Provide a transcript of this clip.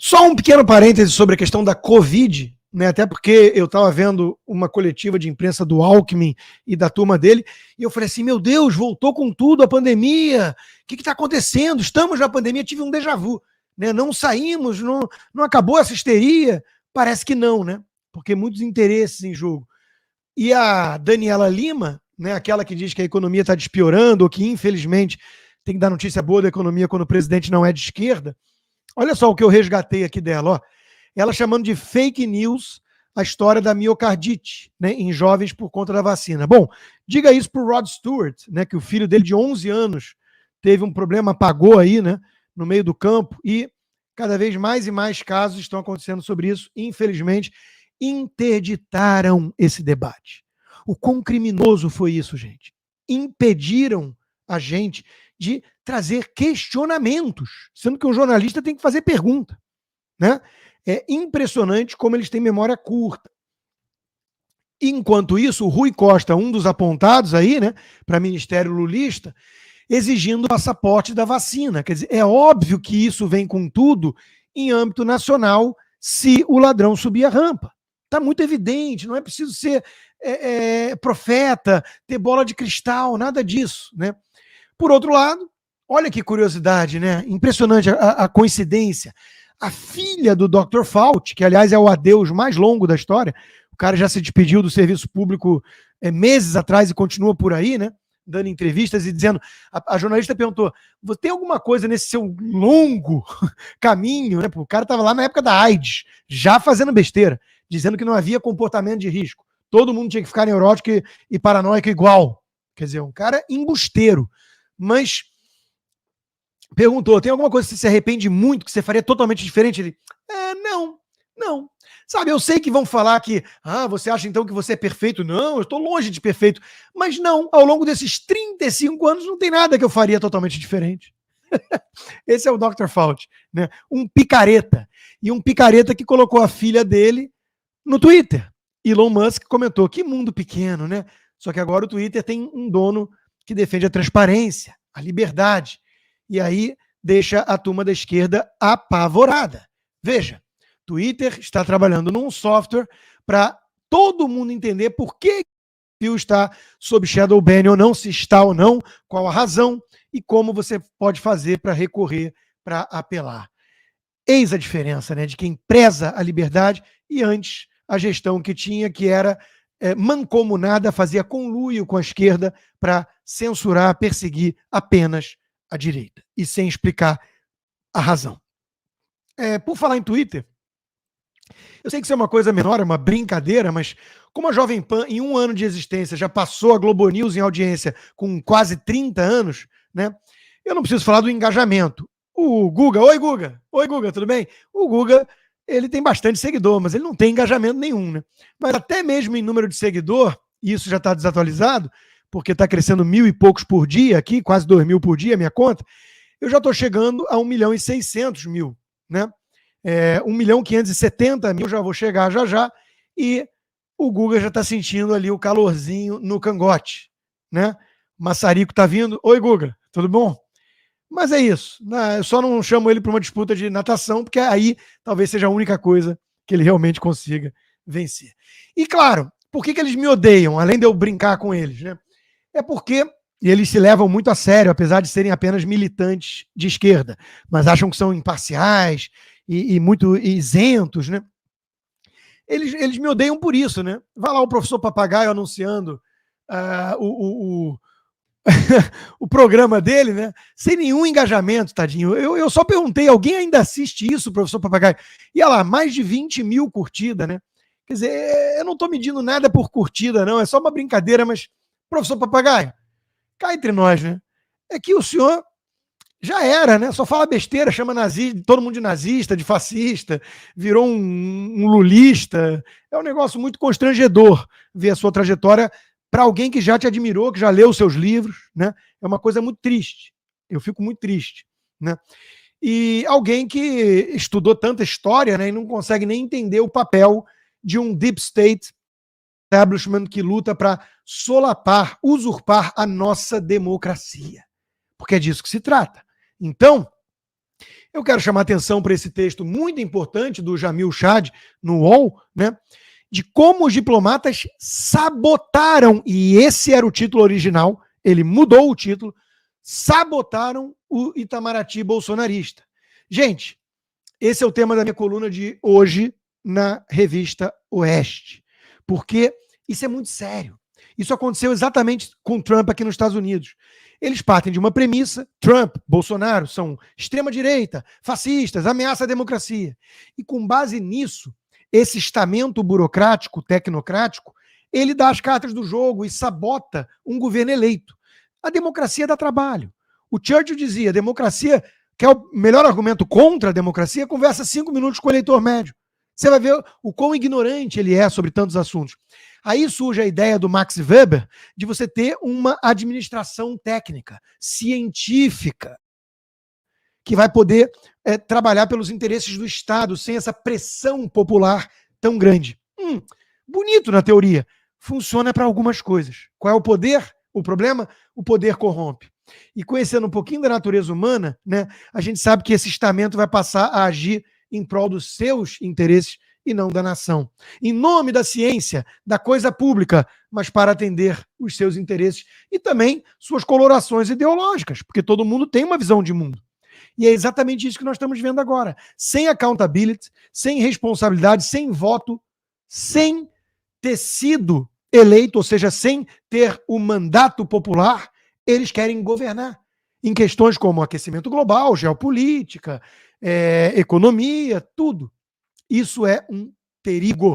Só um pequeno parêntese sobre a questão da Covid, né? Até porque eu estava vendo uma coletiva de imprensa do Alckmin e da turma dele, e eu falei assim, meu Deus, voltou com tudo a pandemia, o que está acontecendo? Estamos na pandemia, tive um déjà vu, né? Não saímos, não acabou essa histeria? Parece que não, né? Porque muitos interesses em jogo. E a Daniela Lima, né, aquela que diz que a economia está despiorando, ou que infelizmente tem que dar notícia boa da economia quando o presidente não é de esquerda, olha só o que eu resgatei aqui dela, ó. Ela chamando de fake news a história da miocardite, né, em jovens por conta da vacina. Bom, diga isso para o Rod Stewart, né, que o filho dele de 11 anos teve um problema, apagou aí, né, no meio do campo, e cada vez mais e mais casos estão acontecendo sobre isso. Infelizmente, interditaram esse debate. O quão criminoso foi isso, gente? Impediram a gente de trazer questionamentos, sendo que um jornalista tem que fazer pergunta, né? É impressionante como eles têm memória curta. Enquanto isso, o Rui Costa, um dos apontados aí, né, para Ministério Lulista, exigindo o passaporte da vacina. Quer dizer, é óbvio que isso vem com tudo em âmbito nacional se o ladrão subir a rampa. Está muito evidente, não é preciso ser profeta, ter bola de cristal, nada disso, né? Por outro lado, olha que curiosidade, né? Impressionante a coincidência. A filha do Dr. Fauci, que aliás é o adeus mais longo da história, o cara já se despediu do serviço público meses atrás e continua por aí, né? Dando entrevistas e dizendo. A jornalista perguntou: tem alguma coisa nesse seu longo caminho? Né? O cara estava lá na época da AIDS, já fazendo besteira, dizendo que não havia comportamento de risco. Todo mundo tinha que ficar neurótico e paranoico igual. Quer dizer, um cara embusteiro. Mas perguntou, tem alguma coisa que você se arrepende muito, que você faria totalmente diferente? Ele, não. Sabe, eu sei que vão falar que, você acha então que você é perfeito? Não, eu estou longe de perfeito. Mas não, ao longo desses 35 anos não tem nada que eu faria totalmente diferente. Esse é o Dr. Fauci, né? Um picareta. E um picareta que colocou a filha dele no Twitter. Elon Musk comentou, que mundo pequeno, né? Só que agora o Twitter tem um dono que defende a transparência, a liberdade. E aí deixa a turma da esquerda apavorada. Veja, Twitter está trabalhando num software para todo mundo entender por que o está sob shadow ban ou não, se está ou não, qual a razão e como você pode fazer para recorrer, para apelar. Eis a diferença, né, de quem preza a liberdade e antes a gestão que tinha, que era mancomunada, fazia conluio com a esquerda para censurar, perseguir apenas a direita e sem explicar a razão. Por falar em Twitter, eu sei que isso é uma coisa menor, é uma brincadeira, mas como a Jovem Pan, em 1 ano de existência, já passou a Globo News em audiência com quase 30 anos, né? Eu não preciso falar do engajamento. O Guga, oi Guga, tudo bem? O Guga, ele tem bastante seguidor, mas ele não tem engajamento nenhum, né? Mas até mesmo em número de seguidor, e isso já está desatualizado, porque está crescendo 1.000 e poucos por dia aqui, quase 2.000 por dia, minha conta, eu já estou chegando a 1.600.000, né? 1.570.000, já vou chegar já, e o Guga já está sentindo ali o calorzinho no cangote, né? O maçarico está vindo. Oi, Guga, tudo bom? Mas é isso, né? Eu só não chamo ele para uma disputa de natação, porque aí talvez seja a única coisa que ele realmente consiga vencer. E claro, por que eles me odeiam, além de eu brincar com eles, né? É porque eles se levam muito a sério, apesar de serem apenas militantes de esquerda, mas acham que são imparciais e muito isentos, né? Eles me odeiam por isso, né? Vai lá o professor Papagaio anunciando o programa dele, né? Sem nenhum engajamento, tadinho. Eu só perguntei, alguém ainda assiste isso, professor Papagaio? E olha lá, mais de 20.000 curtidas, né? Quer dizer, eu não estou medindo nada por curtida, não. É só uma brincadeira, mas, professor Papagaio, cá entre nós, né? É que o senhor já era, né? Só fala besteira, chama todo mundo de nazista, de fascista, virou um lulista. É um negócio muito constrangedor ver a sua trajetória para alguém que já te admirou, que já leu os seus livros, né? É uma coisa muito triste. Eu fico muito triste, né? E alguém que estudou tanta história, né, e não consegue nem entender o papel de um deep state establishment que luta para solapar, usurpar a nossa democracia. Porque é disso que se trata. Então, Eu quero chamar atenção para esse texto muito importante do Jamil Chad no UOL, né, de como os diplomatas sabotaram, e esse era o título original, ele mudou o título, sabotaram o Itamaraty bolsonarista. Gente, esse é o tema da minha coluna de hoje na revista Oeste, porque isso é muito sério. Isso aconteceu exatamente com Trump aqui nos Estados Unidos. Eles partem de uma premissa: Trump, Bolsonaro são extrema-direita, fascistas, ameaça à democracia. E com base nisso, esse estamento burocrático, tecnocrático, ele dá as cartas do jogo e sabota um governo eleito. A democracia dá trabalho. O Churchill dizia: a democracia, que é o melhor argumento contra a democracia, conversa 5 minutos com o eleitor médio. Você vai ver o quão ignorante ele é sobre tantos assuntos. Aí surge a ideia do Max Weber de você ter uma administração técnica, científica, que vai poder trabalhar pelos interesses do Estado sem essa pressão popular tão grande. Bonito na teoria. Funciona para algumas coisas. Qual é o poder? O problema? O poder corrompe. E conhecendo um pouquinho da natureza humana, né, a gente sabe que esse estamento vai passar a agir em prol dos seus interesses e não da nação. Em nome da ciência, da coisa pública, mas para atender os seus interesses e também suas colorações ideológicas, porque todo mundo tem uma visão de mundo. E é exatamente isso que nós estamos vendo agora. Sem accountability, sem responsabilidade, sem voto, sem ter sido eleito, ou seja, sem ter o mandato popular, eles querem governar em questões como aquecimento global, geopolítica, economia, tudo. Isso é um perigo.